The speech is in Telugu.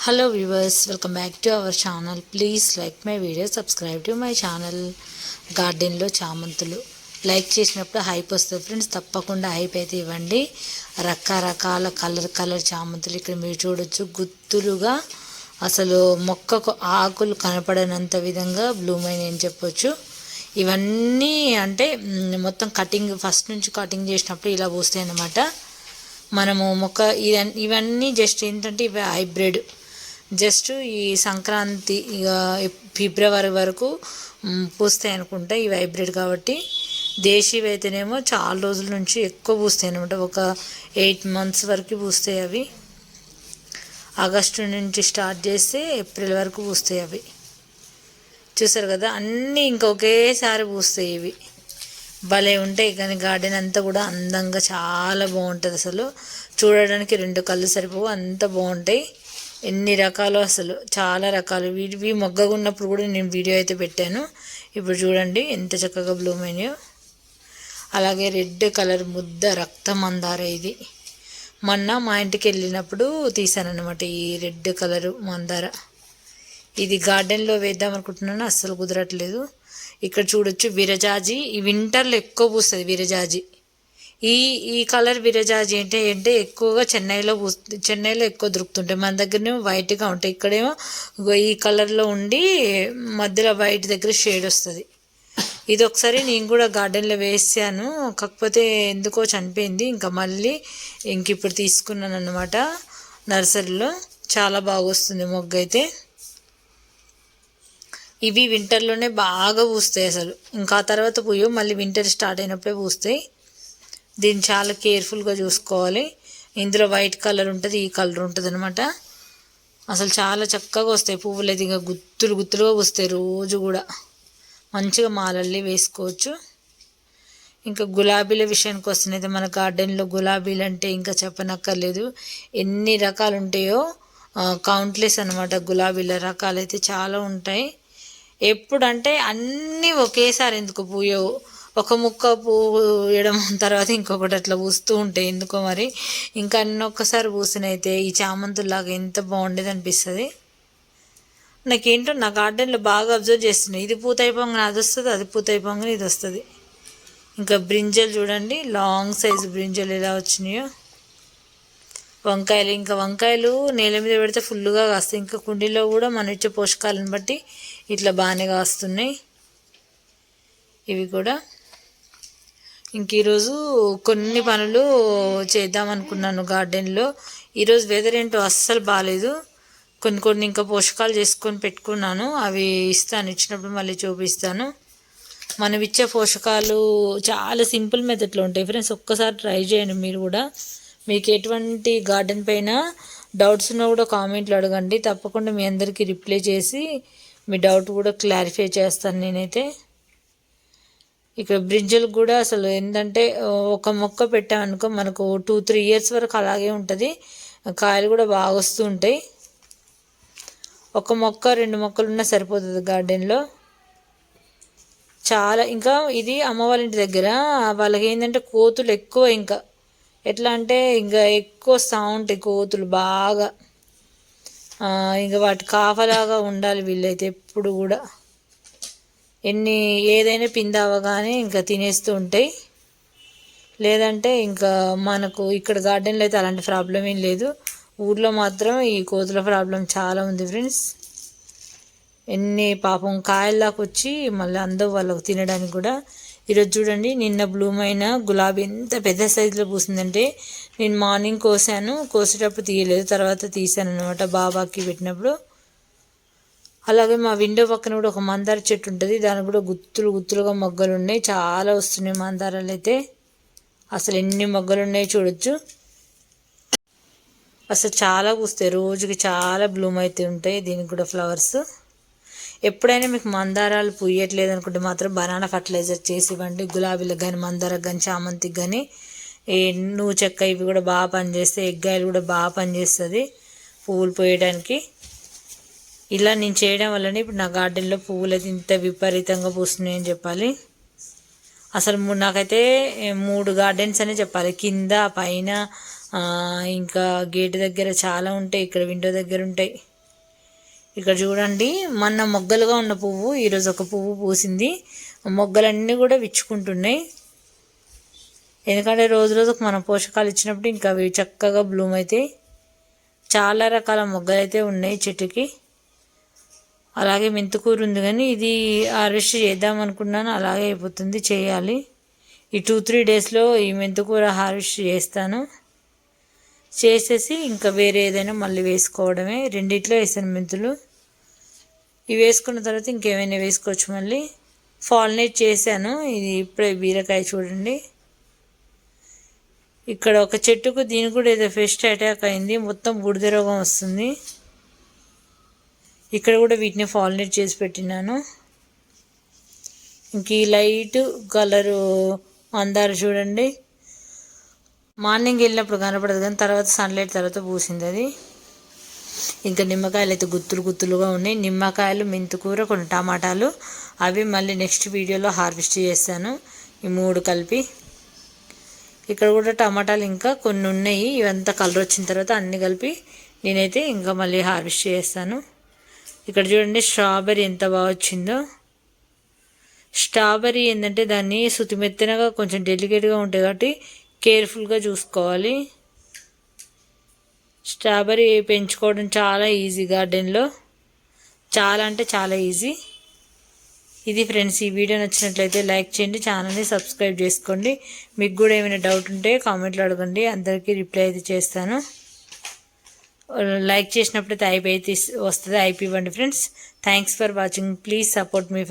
Hello viewers, welcome back to our channel. Please like my video, subscribe to my channel. గార్డెన్లో చామంతులు లైక్ చేసినప్పుడు హైప్ వస్తుంది ఫ్రెండ్స్. తప్పకుండా హైప్ అయితే ఇవ్వండి. రకరకాల కలర్ చామంతులు ఇక్కడ మీరు చూడొచ్చు. గుత్తులుగా అసలు మొక్కకు ఆకులు కనపడనంత విధంగా బ్లూమ్ అయినాయి అని చెప్పొచ్చు. ఇవన్నీ అంటే మొత్తం కటింగ్ ఫస్ట్ నుంచి కటింగ్ చేసినప్పుడు ఇలా పూస్తాయి అన్నమాట. మనము మొక్క ఇవన్నీ జస్ట్ ఏంటంటే ఇవి హైబ్రిడ్. జస్ట్ ఈ సంక్రాంతి ఇక ఫిబ్రవరి వరకు పూస్తాయి అనుకుంటా. ఇవి హైబ్రిడ్ కాబట్టి దేశీవి అయితేనేమో చాలా రోజుల నుంచి ఎక్కువ పూస్తాయి అనమాట. ఒక 8 months వరకు పూస్తాయి అవి. ఆగస్టు నుంచి స్టార్ట్ చేస్తే ఏప్రిల్ వరకు పూస్తాయి అవి. చూసారు కదా, అన్నీ ఇంకొకేసారి పూస్తాయి ఇవి. భలే ఉంటాయి. కానీ గార్డెన్ అంతా కూడా అందంగా చాలా బాగుంటుంది. అసలు చూడడానికి 2 కళ్ళు సరిపోవు, అంత బాగుంటాయి. ఎన్ని రకాలు, అసలు చాలా రకాలు. ఇవి మొగ్గగా ఉన్నప్పుడు కూడా నేను వీడియో అయితే పెట్టాను. ఇప్పుడు చూడండి ఎంత చక్కగా బ్లూమ్ అయినాయో. అలాగే రెడ్ కలర్ ముద్ద రక్త మందార. ఇది మొన్న మా ఇంటికి వెళ్ళినప్పుడు తీసానన్నమాట. ఈ రెడ్ కలర్ మందార ఇది గార్డెన్లో వేద్దాం అనుకుంటున్నాను, అస్సలు కుదరట్లేదు. ఇక్కడ చూడొచ్చు విరజాజి. ఈ వింటర్లో ఎక్కువ పూస్తుంది విరజాజి. ఈ కలర్ విరజాజి అంటే ఎక్కువగా చెన్నైలో ఎక్కువ దొరుకుతుంటాయి. మన దగ్గరనేమో వైట్గా ఉంటాయి, ఇక్కడేమో ఈ కలర్లో ఉండి మధ్యలో వైట్ దగ్గర షేడ్ వస్తుంది. ఇది ఒకసారి నేను కూడా గార్డెన్లో వేసాను, కాకపోతే ఎందుకో చనిపోయింది. ఇంకా మళ్ళీ ఇప్పుడు తీసుకున్నాను అన్నమాట నర్సరీలో. చాలా బాగా వస్తుంది మొగ్గ అయితే. ఇవి వింటర్లోనే బాగా పూస్తాయి అసలు. ఇంకా తర్వాత పూయవు, మళ్ళీ వింటర్ స్టార్ట్ అయినప్పుడే పూస్తాయి. దీన్ని చాలా కేర్ఫుల్గా చూసుకోవాలి. ఇందులో వైట్ కలర్ ఉంటుంది, ఈ కలర్ ఉంటుంది అనమాట. అసలు చాలా చక్కగా వస్తాయి పువ్వులు అయితే. ఇంకా గుత్తులుగా పూస్తాయి రోజు కూడా. మంచిగా మాలల్లి వేసుకోవచ్చు. ఇంకా గులాబీల విషయానికి వస్తున్నైతే మన గార్డెన్లో గులాబీలు అంటే ఇంకా చెప్పనక్కర్లేదు. ఎన్ని రకాలు ఉంటాయో కౌంట్లెస్ అనమాట. గులాబీల రకాలైతే చాలా ఉంటాయి. ఎప్పుడంటే అన్నీ ఒకేసారి ఎందుకు పూయవు, ఒక ముక్క పూయడం తర్వాత ఇంకొకటి అట్లా పూస్తూ ఉంటాయి ఎందుకో మరి. ఇంకా అన్నీ ఒక్కసారి పూసినైతే ఈ చామంతుల్లాగా ఎంత బాగుండేది అనిపిస్తుంది. నాకేంటో నా గార్డెన్లో బాగా అబ్జర్వ్ చేస్తున్నాయి. ఇది పూత అయిపోగానే అది వస్తుంది, అది పూత అయిపోగానే ఇది వస్తుంది. ఇంకా బ్రింజలు చూడండి, లాంగ్ సైజు బ్రింజలు ఎలా వచ్చినాయో. వంకాయలు నేల మీద పెడితే ఫుల్గా కాస్తాయి. ఇంకా కుండీలో కూడా మనం ఇచ్చే పోషకాలను బట్టి ఇట్లా బాగానే కాస్తున్నాయి ఇవి కూడా. ఇంక ఈరోజు కొన్ని పనులు చేద్దాం అనుకున్నాను గార్డెన్లో. ఈరోజు వెదర్ ఏంటో అస్సలు బాగాలేదు. కొన్ని ఇంకా పోషకాలు చేసుకొని పెట్టుకున్నాను, అవి ఇస్తాను, ఇచ్చినప్పుడు మళ్ళీ చూపిస్తాను. మనం ఇచ్చే పోషకాలు చాలా సింపుల్ మెథడ్లో ఉంటాయి ఫ్రెండ్స్. ఒక్కసారి ట్రై చేయండి మీరు కూడా. మీకు ఎటువంటి గార్డెన్ పైన డౌట్స్ ఉన్నా కూడా కామెంట్లో అడగండి. తప్పకుండా మీ అందరికీ రిప్లై చేసి మీ డౌట్ కూడా క్లారిఫై చేస్తాను నేనైతే. ఇక్కడ బ్రింజల్ కూడా అసలు ఏంటంటే ఒక మొక్క పెట్టామనుకో మనకు 2-3 years వరకు అలాగే ఉంటుంది. కాయలు కూడా బాగా వస్తూ ఉంటాయి. ఒక మొక్క 2 మొక్కలు ఉన్నా సరిపోతుంది గార్డెన్లో చాలా. ఇంకా ఇది అమ్మ వాళ్ళ ఇంటి దగ్గర వాళ్ళకి ఏంటంటే కోతులు ఎక్కువ. ఇంకా ఎట్లా అంటే ఇంకా ఎక్కువ వస్తూ ఉంటాయి కోతులు బాగా. ఇంకా వాటి కాపలాగా ఉండాలి వీళ్ళైతే ఎప్పుడు కూడా. ఏదైనా పిండి అవ్వగానే ఇంకా తినేస్తూ ఉంటాయి. లేదంటే ఇంకా మనకు ఇక్కడ గార్డెన్లో అయితే అలాంటి ప్రాబ్లం ఏం లేదు. ఊర్లో మాత్రం ఈ కోతుల ప్రాబ్లం చాలా ఉంది ఫ్రెండ్స్. పాపం కాయల్లాగా వచ్చి మళ్ళీ అందరూ వాళ్ళకు తినడానికి కూడా. ఈరోజు చూడండి, నిన్న బ్లూమ్ అయిన గులాబీ ఎంత పెద్ద సైజులో పూసిందంటే నేను మార్నింగ్ కోసేటప్పుడు తీయలేదు, తర్వాత తీసాను అనమాట బాబాకి పెట్టినప్పుడు. అలాగే మా విండో పక్కన కూడా ఒక మందార చెట్టు ఉంటుంది, దానికి కూడా గుత్తులుగా మొగ్గలు ఉన్నాయి. చాలా వస్తున్నాయి మందారాలు అయితే. అసలు ఎన్ని మొగ్గలు ఉన్నాయో చూడొచ్చు. అసలు చాలా పూస్తాయి, రోజుకి చాలా బ్లూమ్ అయితే ఉంటాయి. దీనికి కూడా ఫ్లవర్స్. ఎప్పుడైనా మీకు మందారాలు పూయట్లేదు అనుకుంటే మాత్రం బనానా ఫర్టిలైజర్ చేసి ఇవ్వండి. గులాబీలకు కానీ, మందారకు కానీ, చామంతికి కానీ. నువ్వు చెక్క ఇవి కూడా బాగా పనిచేస్తాయి. ఎగ్గాయలు కూడా బాగా పనిచేస్తుంది పువ్వులు పోయడానికి. ఇలా నేను చేయడం వల్లనే ఇప్పుడు నా గార్డెన్లో పువ్వులు అయితే ఇంత విపరీతంగా పూస్తున్నాయని చెప్పాలి. అసలు నాకైతే 3 గార్డెన్స్ అనే చెప్పాలి. కింద, పైన, ఇంకా గేట్ దగ్గర చాలా ఉంటాయి, ఇక్కడ విండో దగ్గర ఉంటాయి. ఇక్కడ చూడండి, మొన్న మొగ్గలుగా ఉన్న పువ్వు ఈరోజు ఒక పువ్వు పూసింది. మొగ్గలన్నీ కూడా విచ్చుకుంటున్నాయి. ఎందుకంటే రోజు రోజుకు మనం పోషకాలు ఇచ్చినప్పుడు ఇంకా అవి చక్కగా బ్లూమ్ అవుతాయి. చాలా రకాల మొగ్గలు అయితే ఉన్నాయి చెట్టుకి. అలాగే మెంతికూర ఉంది, కానీ ఇది హార్వెస్ట్ చేద్దాం అనుకున్నాను, అలాగే అయిపోతుంది. చేయాలి ఈ 2-3 డేస్లో ఈ మెంతికూర హార్వెస్ట్ చేస్తాను. చేసేసి ఇంకా వేరే ఏదైనా మళ్ళీ వేసుకోవడమే. రెండిట్లో వేసాను మెంతులు. ఇవి వేసుకున్న తర్వాత ఇంకేమైనా వేసుకోవచ్చు. మళ్ళీ ఫాల్నేట్ చేశాను. ఇది ఇప్పుడే బీరకాయ చూడండి. ఇక్కడ ఒక చెట్టుకు దీనికి కూడా ఏదో పెస్ట్ అటాక్ అయింది, మొత్తం బూడిద రోగం వస్తుంది. ఇక్కడ కూడా వీటిని ఫాల్నేట్ చేసి పెట్టినాను. ఇంక ఈ లైట్ కలరు మందార చూడండి, మార్నింగ్ వెళ్ళినప్పుడు కనపడదు కానీ తర్వాత సన్లైట్ తర్వాత పూసింది అది. ఇంకా నిమ్మకాయలు అయితే గుత్తులు గుత్తులుగా ఉన్నాయి. నిమ్మకాయలు, మెంతికూర, కొన్ని టమాటాలు, అవి మళ్ళీ నెక్స్ట్ వీడియోలో హార్వెస్ట్ చేస్తాను, ఈ 3 కలిపి. ఇక్కడ కూడా టమాటాలు ఇంకా కొన్ని ఉన్నాయి. ఇవంతా కలర్ వచ్చిన తర్వాత అన్నీ కలిపి నేనైతే ఇంకా మళ్ళీ హార్వెస్ట్ చేస్తాను. ఇక్కడ చూడండి స్ట్రాబెర్రీ ఎంత బాగా వచ్చిందో. స్ట్రాబెర్రీ ఏంటంటే దాన్ని సుతిమెత్తనగా కొంచెం డెలికేట్గా ఉంటాయి కాబట్టి కేర్ఫుల్గా చూసుకోవాలి. స్ట్రాబెర్రీ పెంచుకోవడం చాలా ఈజీ, గార్డెన్లో చాలా అంటే చాలా ఈజీ. ఇది ఫ్రెండ్స్, ఈ వీడియో నచ్చినట్లయితే లైక్ చేయండి, ఛానల్ని సబ్స్క్రైబ్ చేసుకోండి. మీకు కూడా ఏమైనా డౌట్ ఉంటే కామెంట్లో అడగండి, అందరికీ రిప్లై అయితే చేస్తాను. లైక్ చేసినప్పుడైతే ఐపీ అయితే వస్తుంది, ఐపీ ఇవ్వండి friends. Thanks for watching, please support me friends.